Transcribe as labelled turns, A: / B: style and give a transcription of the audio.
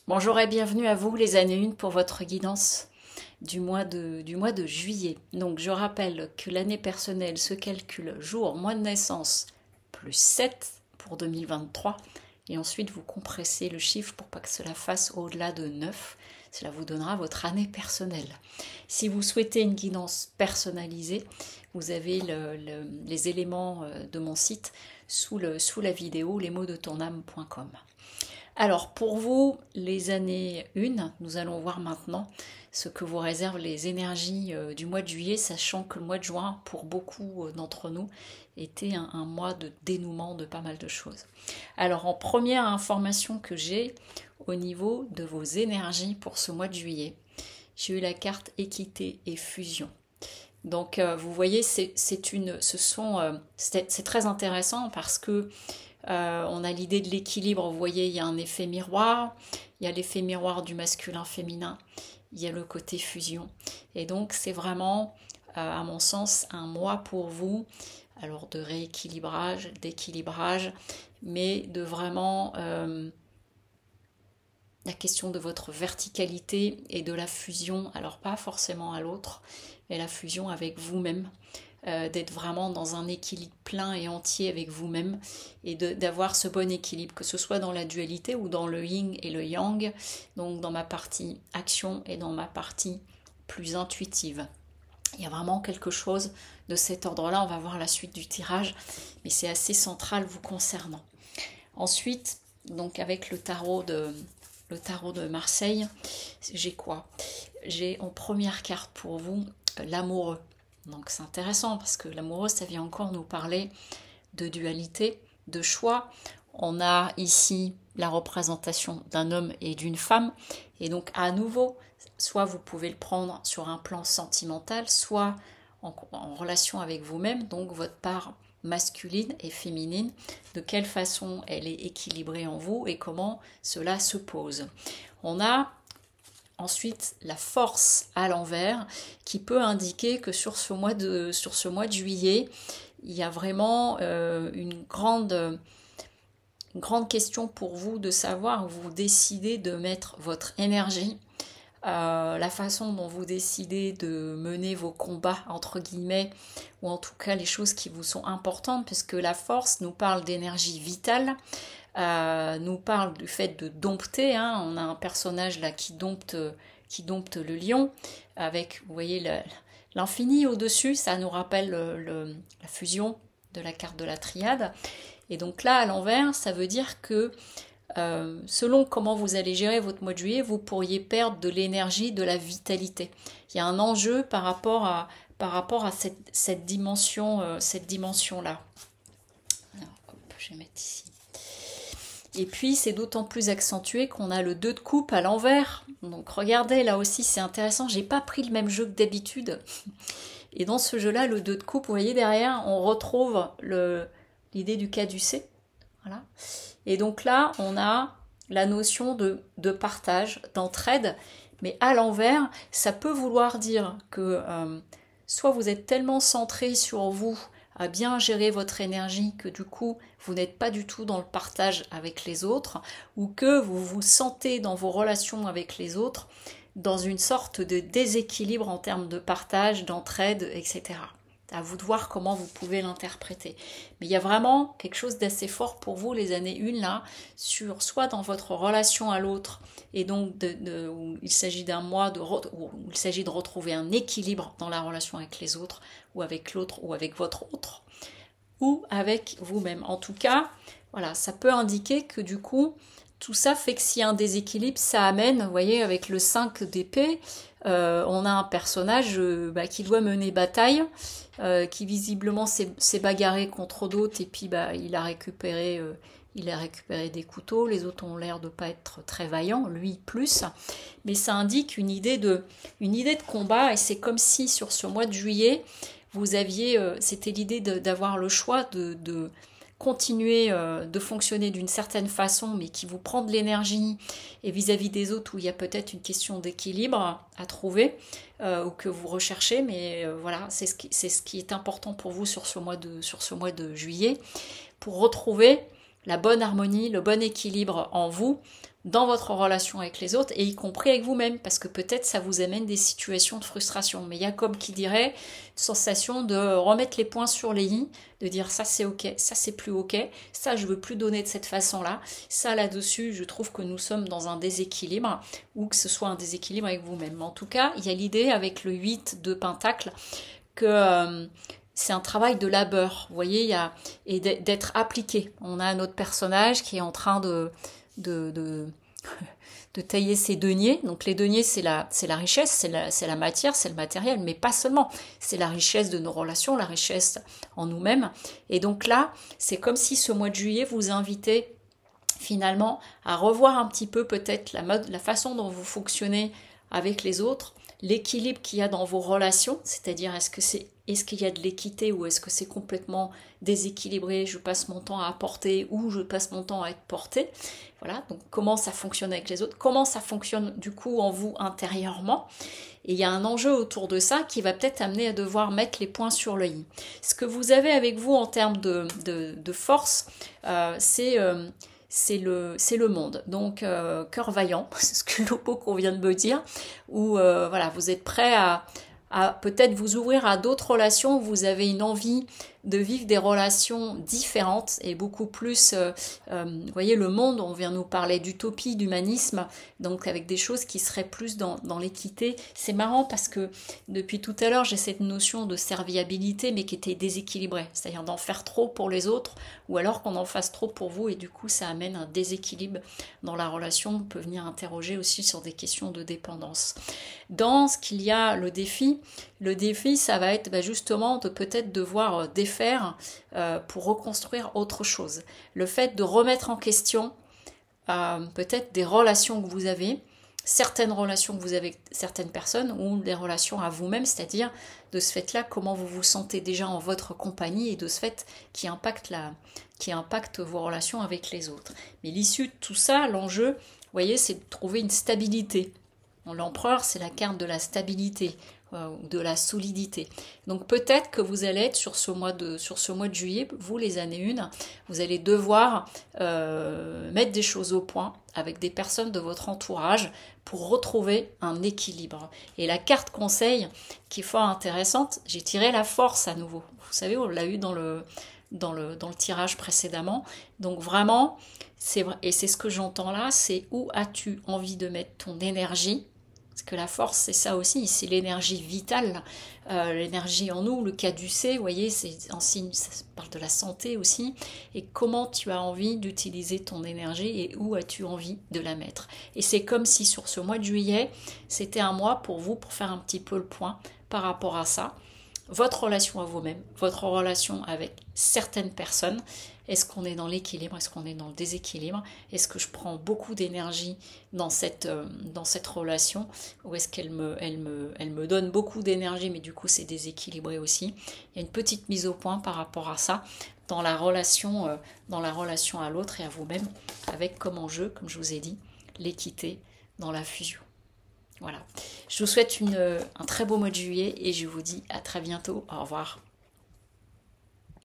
A: Bonjour et bienvenue à vous les années 1 pour votre guidance du mois de juillet. Donc je rappelle que l'année personnelle se calcule jour, mois de naissance, plus 7 pour 2023. Et ensuite vous compressez le chiffre pour pas que cela fasse au-delà de 9. Cela vous donnera votre année personnelle. Si vous souhaitez une guidance personnalisée, vous avez les éléments de mon site sous la vidéo lesmotsdetonâme.com. Alors pour vous, les années 1, nous allons voir maintenant ce que vous réservent les énergies du mois de juillet, sachant que le mois de juin, pour beaucoup d'entre nous, était un mois de dénouement de pas mal de choses. Alors en première information que j'ai au niveau de vos énergies pour ce mois de juillet, j'ai eu la carte équité et fusion. Donc vous voyez, c'est très intéressant parce que on a l'idée de l'équilibre, vous voyez, il y a un effet miroir, il y a l'effet miroir du masculin-féminin, il y a le côté fusion. Et donc c'est vraiment, à mon sens, un mois pour vous, alors de rééquilibrage, d'équilibrage, mais de vraiment la question de votre verticalité et de la fusion, alors pas forcément à l'autre, mais la fusion avec vous-même. D'être vraiment dans un équilibre plein et entier avec vous-même et d'avoir ce bon équilibre, que ce soit dans la dualité ou dans le yin et le yang, donc dans ma partie action et dans ma partie plus intuitive. Il y a vraiment quelque chose de cet ordre-là, on va voir la suite du tirage, mais c'est assez central vous concernant. Ensuite, donc avec le tarot de Marseille, j'ai quoi? J'ai en première carte pour vous l'amoureux. Donc c'est intéressant parce que l'amoureux, ça vient encore nous parler de dualité, de choix. On a ici la représentation d'un homme et d'une femme. Et donc à nouveau, soit vous pouvez le prendre sur un plan sentimental, soit en relation avec vous-même, donc votre part masculine et féminine, de quelle façon elle est équilibrée en vous et comment cela se pose. On a ensuite, la force à l'envers qui peut indiquer que sur ce mois de juillet, il y a vraiment une grande question pour vous de savoir où vous décidez de mettre votre énergie, la façon dont vous décidez de mener vos combats, entre guillemets, ou en tout cas les choses qui vous sont importantes, puisque la force nous parle d'énergie vitale, nous parle du fait de dompter, hein. On a un personnage là qui dompte le lion, avec, vous voyez, l'infini au-dessus, ça nous rappelle la fusion de la carte de la triade. Et donc là, à l'envers, ça veut dire que selon comment vous allez gérer votre mois de juillet, vous pourriez perdre de l'énergie, de la vitalité. Il y a un enjeu par rapport à cette dimension-là. Alors, hop, je vais mettre ici. Et puis c'est d'autant plus accentué qu'on a le 2 de coupe à l'envers. Donc regardez, là aussi c'est intéressant, j'ai pas pris le même jeu que d'habitude. Et dans ce jeu-là, le 2 de coupe, vous voyez derrière, on retrouve l'idée du caducée. Voilà. Et donc là, on a la notion de partage, d'entraide. Mais à l'envers, ça peut vouloir dire que soit vous êtes tellement centré sur vous, à bien gérer votre énergie, que du coup vous n'êtes pas du tout dans le partage avec les autres, ou que vous vous sentez dans vos relations avec les autres dans une sorte de déséquilibre en termes de partage, d'entraide, etc. À vous de voir comment vous pouvez l'interpréter. Mais il y a vraiment quelque chose d'assez fort pour vous les années 1 là, sur soit dans votre relation à l'autre, et donc où il s'agit d'un mois où il s'agit de retrouver un équilibre dans la relation avec les autres, ou avec l'autre, ou avec votre autre, ou avec vous-même. En tout cas, voilà, ça peut indiquer que du coup, tout ça fait que s'il y a un déséquilibre, ça amène, vous voyez, avec le 5 d'épée, on a un personnage qui doit mener bataille, qui visiblement s'est bagarré contre d'autres, et puis il a récupéré des couteaux. Les autres ont l'air de pas être très vaillants, lui plus, mais ça indique une idée de combat, et c'est comme si sur ce mois de juillet, vous aviez, c'était l'idée d'avoir le choix de continuer de fonctionner d'une certaine façon, mais qui vous prend de l'énergie, et vis-à-vis des autres où il y a peut-être une question d'équilibre à trouver, ou que vous recherchez, mais voilà, c'est ce qui est important pour vous sur ce mois de juillet, pour retrouver la bonne harmonie, le bon équilibre en vous, dans votre relation avec les autres et y compris avec vous-même, parce que peut-être ça vous amène des situations de frustration. Mais il y a comme qui dirait une sensation de remettre les points sur les i, de dire ça c'est ok, ça c'est plus ok, ça je veux plus donner de cette façon-là, ça là-dessus je trouve que nous sommes dans un déséquilibre, ou que ce soit un déséquilibre avec vous-même. En tout cas, il y a l'idée avec le 8 de Pentacle que c'est un travail de labeur, vous voyez, et d'être appliqué. On a notre personnage qui est en train de tailler ses deniers. Donc les deniers, c'est la richesse, c'est la matière, c'est le matériel, mais pas seulement. C'est la richesse de nos relations, la richesse en nous-mêmes. Et donc là, c'est comme si ce mois de juillet vous invitait finalement à revoir un petit peu peut-être la façon dont vous fonctionnez avec les autres, l'équilibre qu'il y a dans vos relations, c'est-à-dire est-ce qu'il y a de l'équité ou est-ce que c'est complètement déséquilibré, je passe mon temps à apporter ou je passe mon temps à être porté. Voilà, donc comment ça fonctionne avec les autres, comment ça fonctionne du coup en vous intérieurement. Et il y a un enjeu autour de ça qui va peut-être amener à devoir mettre les points sur le i. Ce que vous avez avec vous en termes de force, c'est le monde. Donc, cœur vaillant, c'est ce que le mot qu'on vient de me dire, où voilà, vous êtes prêt à peut-être vous ouvrir à d'autres relations où vous avez une envie de vivre des relations différentes et beaucoup plus, vous voyez, le monde, on vient nous parler d'utopie, d'humanisme, donc avec des choses qui seraient plus dans l'équité. C'est marrant parce que depuis tout à l'heure, j'ai cette notion de serviabilité, mais qui était déséquilibrée, c'est-à-dire d'en faire trop pour les autres, ou alors qu'on en fasse trop pour vous, et du coup, ça amène un déséquilibre dans la relation. On peut venir interroger aussi sur des questions de dépendance. Dans ce qu'il y a le défi, ça va être justement de peut-être devoir défaire pour reconstruire autre chose. Le fait de remettre en question peut-être des relations que vous avez, certaines relations que vous avez avec certaines personnes ou des relations à vous-même, c'est-à-dire de ce fait-là, comment vous vous sentez déjà en votre compagnie et de ce fait qui impacte vos relations avec les autres. Mais l'issue de tout ça, l'enjeu, vous voyez, c'est de trouver une stabilité. L'empereur, c'est la carte de la stabilité, de la solidité. Donc peut-être que vous allez être sur ce mois de juillet, vous les années 1, vous allez devoir mettre des choses au point avec des personnes de votre entourage pour retrouver un équilibre. Et la carte conseil, qui est fort intéressante, j'ai tiré la force à nouveau. Vous savez, on l'a eu dans le tirage précédemment. Donc vraiment, c'est vrai, et c'est ce que j'entends là, c'est où as-tu envie de mettre ton énergie? Parce que la force, c'est ça aussi, c'est l'énergie vitale, l'énergie en nous, le caducée, vous voyez, c'est un signe, ça parle de la santé aussi, et comment tu as envie d'utiliser ton énergie et où as-tu envie de la mettre. Et c'est comme si sur ce mois de juillet, c'était un mois pour vous, pour faire un petit peu le point par rapport à ça. Votre relation à vous-même, votre relation avec certaines personnes. Est-ce qu'on est dans l'équilibre? Est-ce qu'on est dans le déséquilibre? Est-ce que je prends beaucoup d'énergie dans cette relation? Ou est-ce qu'elle me donne beaucoup d'énergie, mais du coup c'est déséquilibré aussi? Il y a une petite mise au point par rapport à ça dans la relation à l'autre et à vous-même, avec comme enjeu, comme je vous ai dit, l'équité dans la fusion. Voilà. Je vous souhaite un très beau mois de juillet et je vous dis à très bientôt. Au revoir.